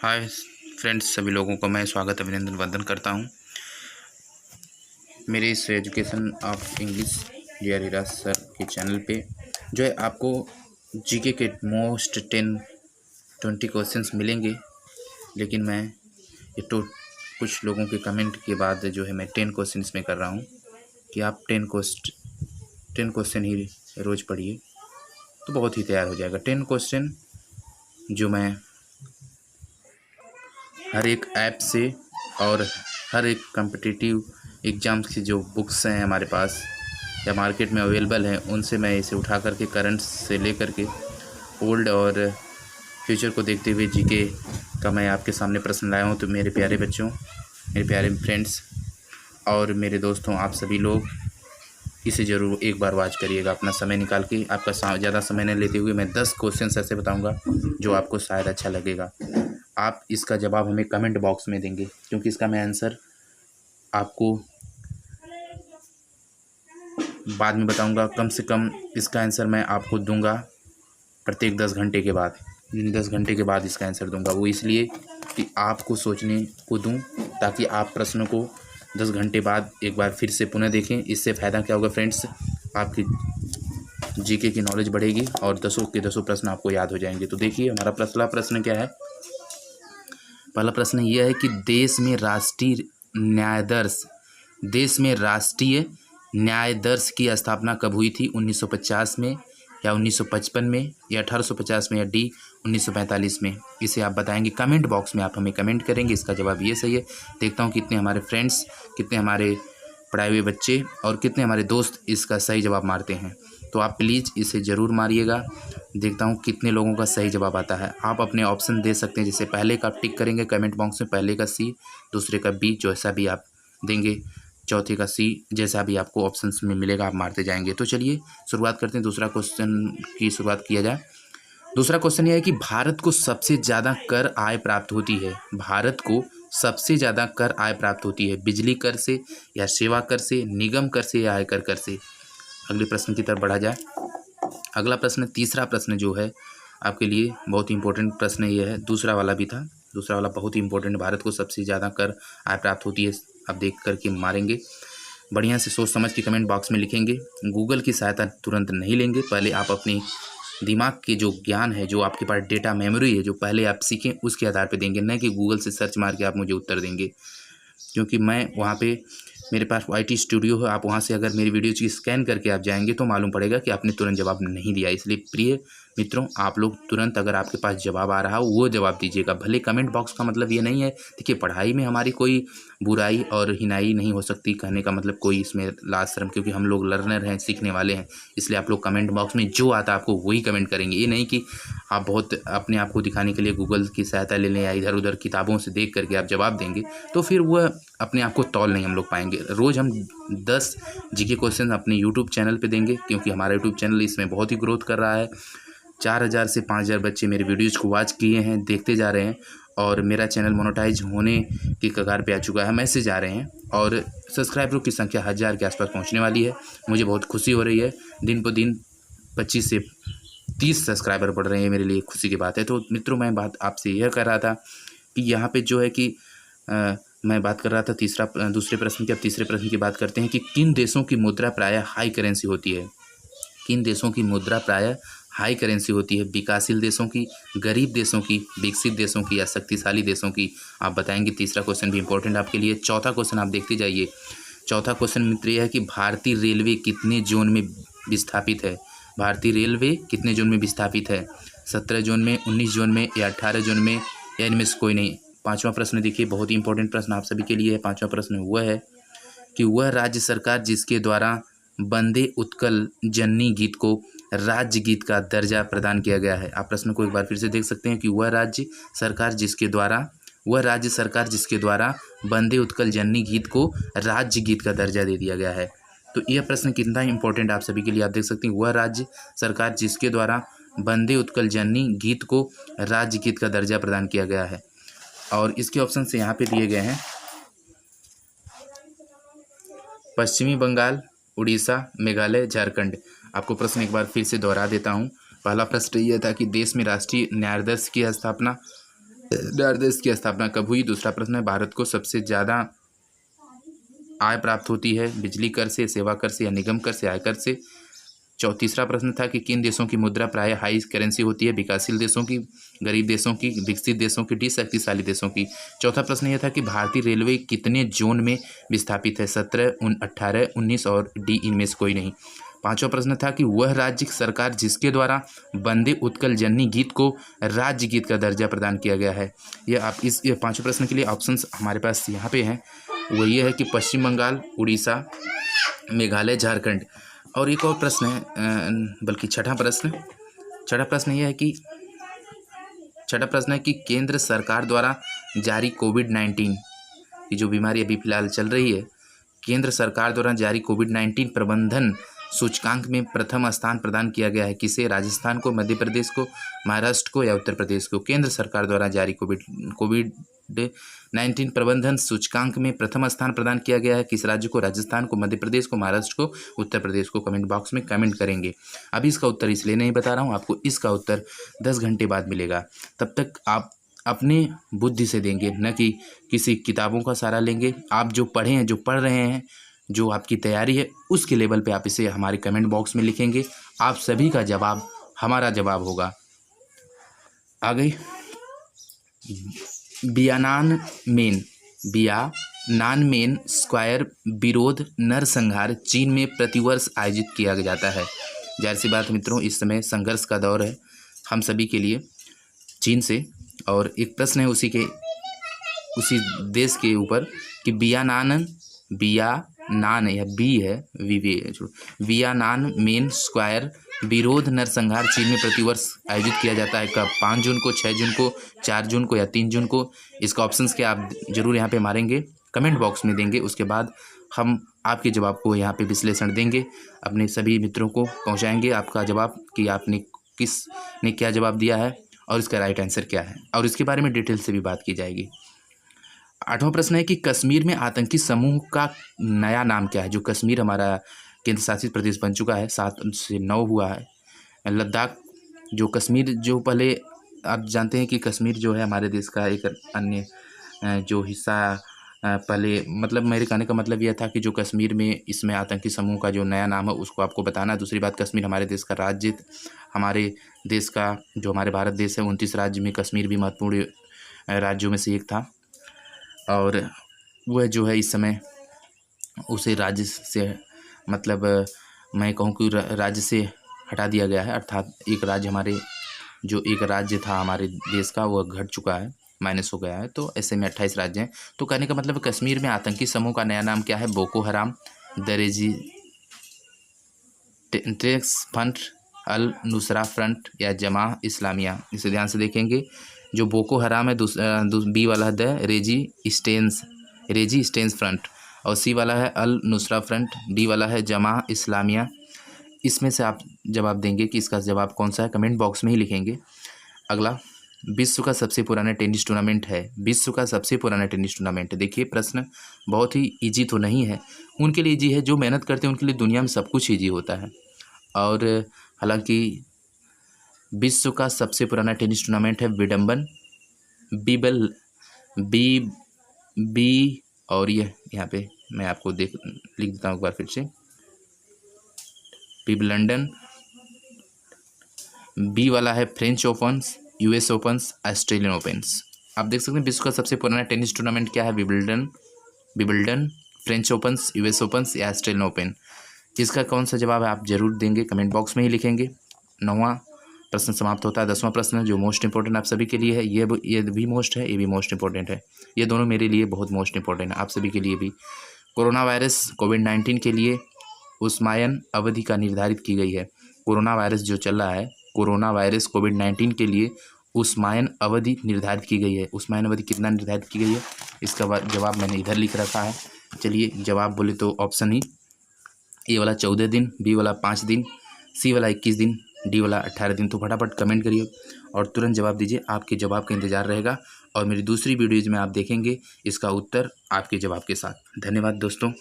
Hi friends, सभी लोगों को मैं स्वागत अभिनंदन वंदन करता हूं मेरे इस education of English dear Hiraj sir के चैनल पे। जो है आपको जीके के मोस्ट 10-20 क्वेश्चंस मिलेंगे, लेकिन मैं ये तो कुछ लोगों के कमेंट के बाद जो है मैं 10 क्वेश्चन इसमें कर रहा हूं कि आप 10 क्वेश्चन ही रोज़ पढ़िए तो बहुत ही तैयार हो जाएगा। 10 क्वेश्चन जो मैं हर एक ऐप से और हर एक कम्पिटिटिव एग्ज़ाम्स की जो बुक्स हैं हमारे पास या मार्केट में अवेलेबल हैं, उनसे मैं इसे उठा करके करंट से लेकर के ओल्ड और फ्यूचर को देखते हुए जीके का मैं आपके सामने प्रश्न लाया हूँ। तो मेरे प्यारे बच्चों, मेरे प्यारे फ्रेंड्स और मेरे दोस्तों, आप सभी लोग इसे ज़रूर एक बार वॉच करिएगा अपना समय निकाल के। आपका ज़्यादा समय नहीं लेते हुए मैं 10 क्वेश्चन ऐसे बताऊँगा जो आपको शायद अच्छा लगेगा। आप इसका जवाब हमें कमेंट बॉक्स में देंगे, क्योंकि इसका मैं आंसर आपको बाद में बताऊंगा। कम से कम इसका आंसर मैं आपको दूंगा प्रत्येक 10 घंटे के बाद। 10 घंटे के बाद इसका आंसर दूंगा, वो इसलिए कि आपको सोचने को दूं, ताकि आप प्रश्नों को 10 घंटे बाद एक बार फिर से पुनः देखें। इससे फ़ायदा क्या होगा फ्रेंड्स, आपकी जीके की नॉलेज बढ़ेगी और 10 के 10 प्रश्न आपको याद हो जाएंगे। तो देखिए हमारा पहला प्रश्न क्या है। पहला प्रश्न यह है कि देश में राष्ट्रीय न्याय दर्श की स्थापना कब हुई थी? 1950 में या 1955 में या 1850 में या डी 1945 में? इसे आप बताएंगे कमेंट बॉक्स में, आप हमें कमेंट करेंगे। इसका जवाब ये सही है। देखता हूँ कितने हमारे फ्रेंड्स, कितने हमारे पढ़ाए हुए बच्चे और कितने हमारे दोस्त इसका सही जवाब मारते हैं। तो आप प्लीज़ इसे ज़रूर मारिएगा। देखता हूँ कितने लोगों का सही जवाब आता है। आप अपने ऑप्शन दे सकते हैं, जैसे पहले का आप टिक करेंगे कमेंट बॉक्स में, पहले का सी, दूसरे का बी, जैसा भी आप देंगे, चौथे का सी, जैसा भी आपको ऑप्शंस में मिलेगा आप मारते जाएंगे। तो चलिए शुरुआत करते हैं। दूसरा क्वेश्चन की शुरुआत किया जाए। दूसरा क्वेश्चन यह है कि भारत को सबसे ज़्यादा कर आय प्राप्त होती है। भारत को सबसे ज़्यादा कर आय प्राप्त होती है बिजली कर से या सेवा कर से, निगम कर से या आयकर कर से? अगले प्रश्न की तरफ बढ़ा जाए। अगला प्रश्न, तीसरा प्रश्न जो है आपके लिए बहुत ही इंपॉर्टेंट प्रश्न ये है। दूसरा वाला भी था, दूसरा वाला बहुत ही इंपॉर्टेंट। भारत को सबसे ज़्यादा कर आय प्राप्त होती है, आप देख करके मारेंगे। बढ़िया से सोच समझ के कमेंट बॉक्स में लिखेंगे। गूगल की सहायता तुरंत नहीं लेंगे। पहले आप अपनी दिमाग के जो ज्ञान है, जो आपके पास डेटा मेमोरी है, जो पहले आप सीखें, उसके आधार पर देंगे, न कि गूगल से सर्च मार के आप मुझे उत्तर देंगे। क्योंकि मैं वहाँ पे, मेरे पास YT स्टूडियो है, आप वहाँ से अगर मेरी वीडियोज़ की स्कैन करके आप जाएंगे तो मालूम पड़ेगा कि आपने तुरंत जवाब नहीं दिया। इसलिए प्रिय मित्रों, आप लोग तुरंत अगर आपके पास जवाब आ रहा हो वो जवाब दीजिएगा। भले कमेंट बॉक्स का मतलब ये नहीं है, देखिए पढ़ाई में हमारी कोई बुराई और हिनाई नहीं हो सकती, कहने का मतलब कोई इसमें लाज शर्म, क्योंकि हम लोग लर्नर हैं, सीखने वाले हैं। इसलिए आप लोग कमेंट बॉक्स में जो आता है आपको वही कमेंट करेंगे। ये नहीं कि आप बहुत अपने आप को दिखाने के लिए गूगल की सहायता ले लें या इधर उधर किताबों से देख करके आप जवाब देंगे, तो फिर वह अपने आप को तौल नहीं हम लोग पाएंगे। रोज़ हम 10 जीके क्वेश्चन अपने यूट्यूब चैनल पे देंगे, क्योंकि हमारा यूट्यूब चैनल इसमें बहुत ही ग्रोथ कर रहा है। 4000 से 5000 बच्चे मेरे वीडियोज़ को वॉच किए हैं, देखते जा रहे हैं, और मेरा चैनल मोनेटाइज होने की कगार पे आ चुका है, मैसेज आ रहे हैं, और सब्सक्राइबरों की संख्या 1000 के आसपास पहुंचने वाली है। मुझे बहुत खुशी हो रही है। दिन पर दिन 25 से 30 सब्सक्राइबर बढ़ रहे हैं, मेरे लिए खुशी की बात है। तो मित्रों, मैं बात आपसे यह कर रहा था कि यहाँ पे जो है कि मैं बात कर रहा था दूसरे प्रश्न की। अब तीसरे प्रश्न की बात करते हैं कि किन देशों की मुद्रा प्रायः हाई करेंसी होती है? किन देशों की मुद्रा प्रायः हाई करेंसी होती है? विकासशील देशों की, गरीब देशों की, विकसित देशों की या शक्तिशाली देशों की? आप बताएंगे। तीसरा क्वेश्चन भी इंपॉर्टेंट आपके लिए। चौथा क्वेश्चन आप देखते जाइए। चौथा क्वेश्चन मित्र यह है कि भारतीय रेलवे कितने जोन में विस्थापित है? भारतीय रेलवे कितने जोन में विस्थापित है? 17 जोन में, 19 जोन में या 18 जोन में, या इनमें से कोई नहीं? पाँचवा प्रश्न देखिए, बहुत ही इंपॉर्टेंट प्रश्न आप सभी के लिए है। पाँचवा प्रश्न वह है कि वह राज्य सरकार जिसके द्वारा वंदे उत्कल जननी गीत को राज्य गीत का दर्जा प्रदान किया गया है। आप प्रश्न को एक बार फिर से देख सकते हैं कि वह राज्य सरकार जिसके द्वारा वंदे उत्कल जननी गीत को राज्य गीत का दर्जा दे दिया गया है। तो यह प्रश्न कितना इंपॉर्टेंट आप सभी के लिए, आप देख सकते हैं। वह राज्य सरकार जिसके द्वारा वंदे उत्कल जननी गीत को राज्य गीत का दर्जा प्रदान किया गया है, और इसके ऑप्शन से यहाँ पे दिए गए हैं: पश्चिमी बंगाल, उड़ीसा, मेघालय, झारखंड। आपको प्रश्न एक बार फिर से दोहरा देता हूँ। पहला प्रश्न यह था कि देश में राष्ट्रीय न्याय दर्श की स्थापना न्याय दर्श की स्थापना कब हुई? दूसरा प्रश्न है भारत को सबसे ज़्यादा आय प्राप्त होती है बिजली कर से, सेवा कर से या निगम कर से, आयकर से? तीसरा प्रश्न था कि किन देशों की मुद्रा प्रायः हाई करेंसी होती है? विकासशील देशों की, गरीब देशों की, विकसित देशों की, शक्तिशाली देशों की? चौथा प्रश्न यह था कि भारतीय रेलवे कितने जोन में विस्थापित है? 17, 18, 19 और डी इनमें से कोई नहीं। पांचवा प्रश्न था कि वह राज्य सरकार जिसके द्वारा वंदे उत्कल जननी गीत को राज्य गीत का दर्जा प्रदान किया गया है। यह आप इस पांचों प्रश्न के लिए ऑप्शंस हमारे पास यहाँ पे हैं, वो ये है कि पश्चिम बंगाल, उड़ीसा, मेघालय, झारखंड। और एक और प्रश्न है, बल्कि छठा प्रश्न यह है कि केंद्र सरकार द्वारा जारी कोविड-19 की जो बीमारी अभी फिलहाल चल रही है, केंद्र सरकार द्वारा जारी कोविड-19 प्रबंधन सूचकांक में प्रथम स्थान प्रदान किया गया है किसे? राजस्थान को, मध्य प्रदेश को, महाराष्ट्र को या उत्तर प्रदेश को? केंद्र सरकार द्वारा जारी कोविड-19 प्रबंधन सूचकांक में प्रथम स्थान प्रदान किया गया है किस राज्य को? राजस्थान को, मध्य प्रदेश को, महाराष्ट्र को, उत्तर प्रदेश को? कमेंट बॉक्स में कमेंट करेंगे। अभी इसका उत्तर इसलिए नहीं बता रहा हूँ, आपको इसका उत्तर 10 घंटे बाद मिलेगा। तब तक आप अपने बुद्धि से देंगे, न कि किसी किताबों का सहारा लेंगे। आप जो पढ़े हैं, जो पढ़ रहे हैं, जो आपकी तैयारी है, उसके लेवल पे आप इसे हमारे कमेंट बॉक्स में लिखेंगे। आप सभी का जवाब हमारा जवाब होगा। आ गई बियानानमेन स्क्वायर विरोध नरसंहार चीन में प्रतिवर्ष आयोजित किया जाता है। जाहिर सी बात मित्रों, इस समय संघर्ष का दौर है हम सभी के लिए चीन से। और एक प्रश्न है उसी देश के ऊपर कि बियानानमेन स्क्वायर विरोध नरसंहार चीन में प्रतिवर्ष आयोजित किया जाता है कब? 5 जून को, 6 जून को, 4 जून को या 3 जून को? इसका ऑप्शंस क्या आप जरूर यहाँ पे मारेंगे, कमेंट बॉक्स में देंगे। उसके बाद हम आपके जवाब को यहाँ पे विश्लेषण देंगे, अपने सभी मित्रों को पहुँचाएंगे आपका जवाब कि आपने किसने क्या जवाब दिया है और इसका राइट आंसर क्या है, और इसके बारे में डिटेल से भी बात की जाएगी। 8वां प्रश्न है कि कश्मीर में आतंकी समूह का नया नाम क्या है? जो कश्मीर हमारा केंद्र शासित प्रदेश बन चुका है, 7 से 9 हुआ है। लद्दाख, जो कश्मीर, जो पहले आप जानते हैं कि कश्मीर जो है हमारे देश का एक अन्य जो हिस्सा पहले, मतलब मेरे कहने का मतलब यह था कि जो कश्मीर में इसमें आतंकी समूह का जो नया नाम है उसको आपको बताना। दूसरी बात, कश्मीर हमारे देश का राज्य, हमारे देश का जो हमारे भारत देश है 29 राज्य में कश्मीर भी महत्वपूर्ण राज्यों में से एक था, और वह जो है इस समय उसे राज्य से, मतलब मैं कहूँ कि राज्य से हटा दिया गया है, अर्थात एक राज्य था हमारे देश का, वह घट चुका है, माइनस हो गया है। तो ऐसे में 28 राज्य हैं। तो कहने का मतलब कश्मीर में आतंकी समूह का नया नाम क्या है? Boko Haram, the resistance front, Al Nusra front या जमा इस्लामिया? इसे ध्यान से देखेंगे। जो बोको हराम है, बी वाला है द रेजिस्टेंस फ्रंट, और सी वाला है अल नुसरा फ्रंट, डी वाला है जमा इस्लामिया। इसमें से आप जवाब देंगे कि इसका जवाब कौन सा है, कमेंट बॉक्स में ही लिखेंगे। अगला, विश्व का सबसे पुराना टेनिस टूर्नामेंट है। विश्व का सबसे पुराना टेनिस टूर्नामेंट। देखिए प्रश्न बहुत ही ईजी तो नहीं है, उनके लिए ईजी है जो मेहनत करते हैं, उनके लिए दुनिया में सब कुछ ईजी होता है। और हालांकि विश्व का सबसे पुराना टेनिस टूर्नामेंट है विडम्बन, बी और ये यहाँ पे मैं आपको लिख देता हूँ एक बार फिर से, विंबलडन। बी वाला है French opens, US opens, Australian opens. आप देख सकते हैं विश्व का सबसे पुराना टेनिस टूर्नामेंट क्या है? Wimbledon, French opens, US opens या ऑस्ट्रेलियन ओपन? इसका कौन सा जवाब है आप जरूर देंगे, कमेंट बॉक्स में ही लिखेंगे। 9वां प्रश्न समाप्त होता है। 10वां प्रश्न जो मोस्ट इंपॉर्टेंट आप सभी के लिए है, ये भी मोस्ट है, ये भी मोस्ट इंपॉर्टेंट है। ये दोनों मेरे लिए बहुत मोस्ट इंपॉर्टेंट है, आप सभी के लिए भी। कोरोना वायरस कोविड-19 के लिए उष्मायन अवधि का निर्धारित की गई है। कोरोना वायरस जो चल रहा है, कोरोना वायरस कोविड-19 के लिए उष्मायन अवधि निर्धारित की गई है। उष्मायन अवधि कितना निर्धारित की गई है, इसका जवाब मैंने इधर लिख रखा है। चलिए जवाब बोले तो ऑप्शन ही, ए वाला 14 दिन, बी वाला 5 दिन, सी वाला 21 दिन, डी वाला 18 दिन। तो फटाफट कमेंट करिए और तुरंत जवाब दीजिए, आपके जवाब का इंतजार रहेगा। और मेरी दूसरी वीडियोज़ में आप देखेंगे इसका उत्तर आपके जवाब के साथ। धन्यवाद दोस्तों।